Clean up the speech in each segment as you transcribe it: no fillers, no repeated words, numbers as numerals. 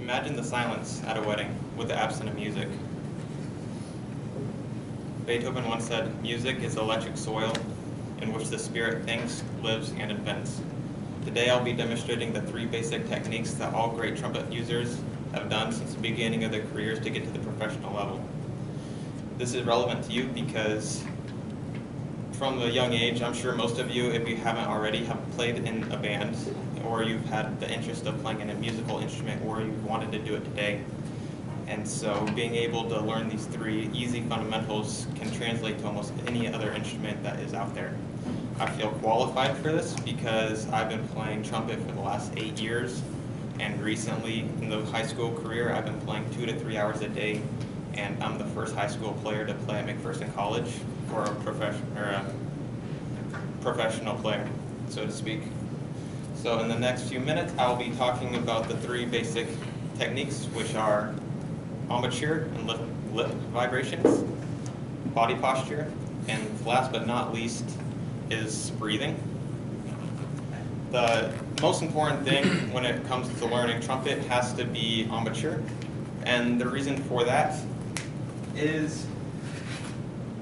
Imagine the silence at a wedding with the absence of music. Beethoven once said, "Music is electric soil in which the spirit thinks, lives, and invents." Today I'll be demonstrating the 3 basic techniques that all great trumpet users have done since the beginning of their careers to get to the professional level. This is relevant to you because from a young age, I'm sure most of you, if you haven't already, have played in a band, or you've had the interest of playing in a musical instrument, or you wanted to do it today. And so being able to learn these 3 easy fundamentals can translate to almost any other instrument that is out there. I feel qualified for this because I've been playing trumpet for the last 8 years, and recently in the high school career I've been playing 2 to 3 hours a day, and I'm the first high school player to play at McPherson College for a professional player, so to speak. So in the next few minutes I'll be talking about the 3 basic techniques, which are embouchure and lip vibrations, body posture, and last but not least is breathing. The most important thing when it comes to learning trumpet has to be embouchure, and the reason for that is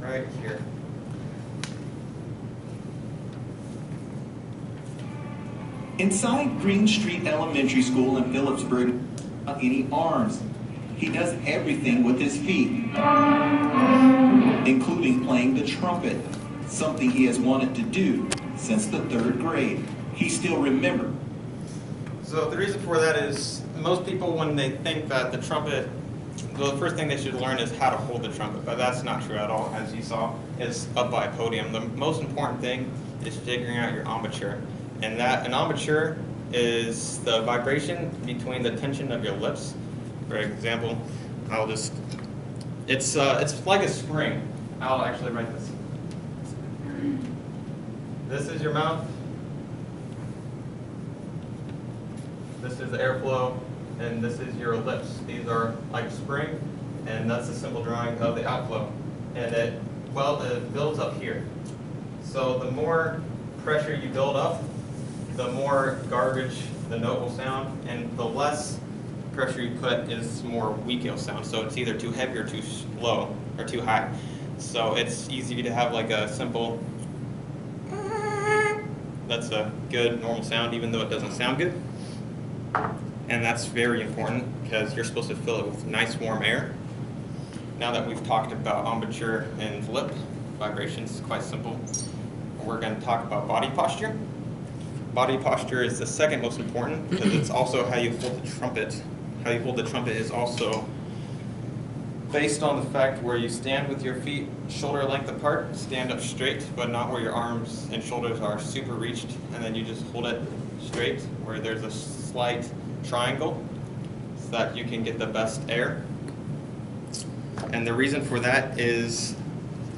right here. Inside Green Street Elementary School in Phillipsburg, without any arms. He does everything with his feet, including playing the trumpet, something he has wanted to do since the 3rd grade. He still remembers. So the reason for that is most people, when they think that the trumpet, the first thing they should learn is how to hold the trumpet, but that's not true at all. As you saw, it's up by a podium. The most important thing is figuring out your embouchure, and that an embouchure is the vibration between the tension of your lips. For example, it's like a spring. I'll actually write this. This is your mouth. This is the airflow, and this is your lips. These are like a spring, and that's a simple drawing of the outflow. And it builds up here. So the more pressure you build up, the more garbage the note will sound, and the less pressure you put is more weak it'll sound. So it's either too heavy or too low or too high. So it's easy to have like a simple, that's a good normal sound even though it doesn't sound good. And that's very important because you're supposed to fill it with nice warm air. Now that we've talked about embouchure and lip vibrations, it's quite simple. We're going to talk about body posture. Body posture is the second most important because it's also how you hold the trumpet. How you hold the trumpet is also based on the fact where you stand with your feet shoulder length apart, stand up straight, but not where your arms and shoulders are super reached, and then you just hold it straight where there's a slight triangle so that you can get the best air. And the reason for that is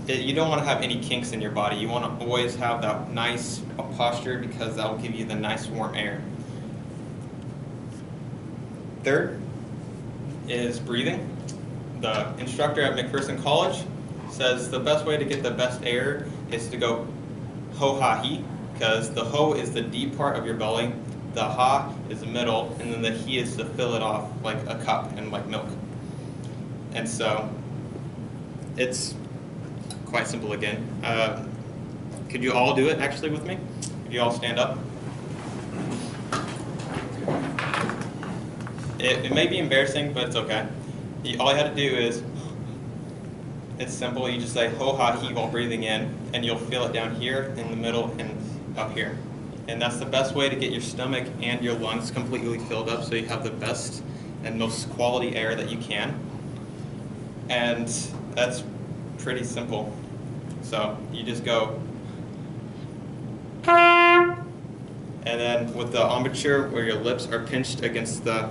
you don't want to have any kinks in your body. You want to always have that nice posture because that will give you the nice warm air. Third is breathing. The instructor at McPherson College says the best way to get the best air is to go ho-ha-he, because the ho is the deep part of your belly, the ha is the middle, and then the he is to fill it off like a cup and like milk. And so it's quite simple again. Could you all do it actually with me? Could you all stand up? It may be embarrassing, but it's okay. All you have to do is, it's simple, you just say ho-ha-he while breathing in, and you'll feel it down here, in the middle, and up here. And that's the best way to get your stomach and your lungs completely filled up so you have the best and most quality air that you can. And that's pretty simple. So you just go, and then with the embouchure where your lips are pinched against the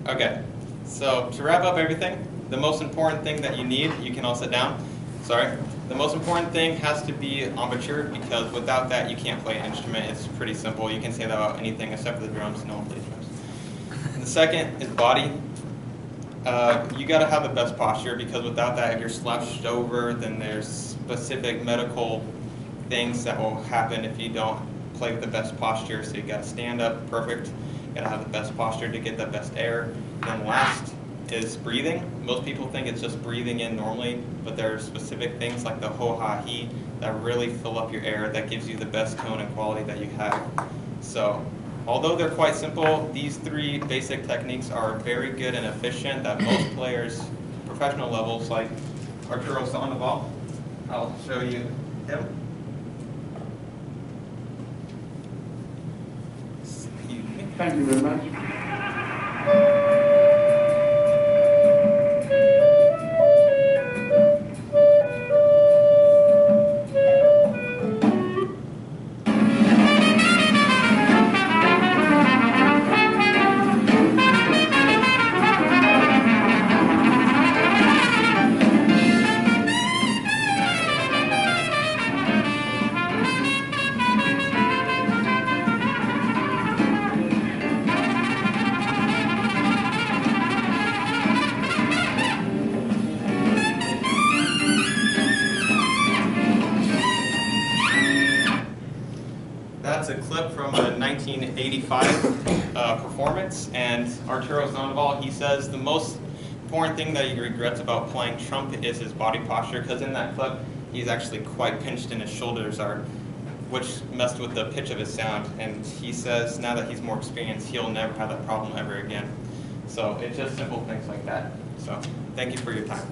okay, so to wrap up everything, the most important thing that you need, you can all sit down, sorry. The most important thing has to be embouchure because without that you can't play an instrument. It's pretty simple. You can say that about anything except for the drums. No one plays drums. And the second is body. You got to have the best posture because without that, if you're slouched over, then there's specific medical things that will happen if you don't play with the best posture. So you got to stand up perfect, you got to have the best posture to get the best air. And then last is breathing. Most people think it's just breathing in normally, but there are specific things like the ho-ha-he that really fill up your air, that gives you the best tone and quality that you have. So although they're quite simple, these 3 basic techniques are very good and efficient that most players, professional levels like CarlsonDemo, I'll show you him. Excuse me. Thank you very much. That's a clip from a 1985 performance, and Arturo Sandoval, he says the most important thing that he regrets about playing trumpet is his body posture, because in that clip he's actually quite pinched and his shoulders are, which messed with the pitch of his sound, and he says now that he's more experienced he'll never have that problem ever again. So it's just simple things like that. So thank you for your time.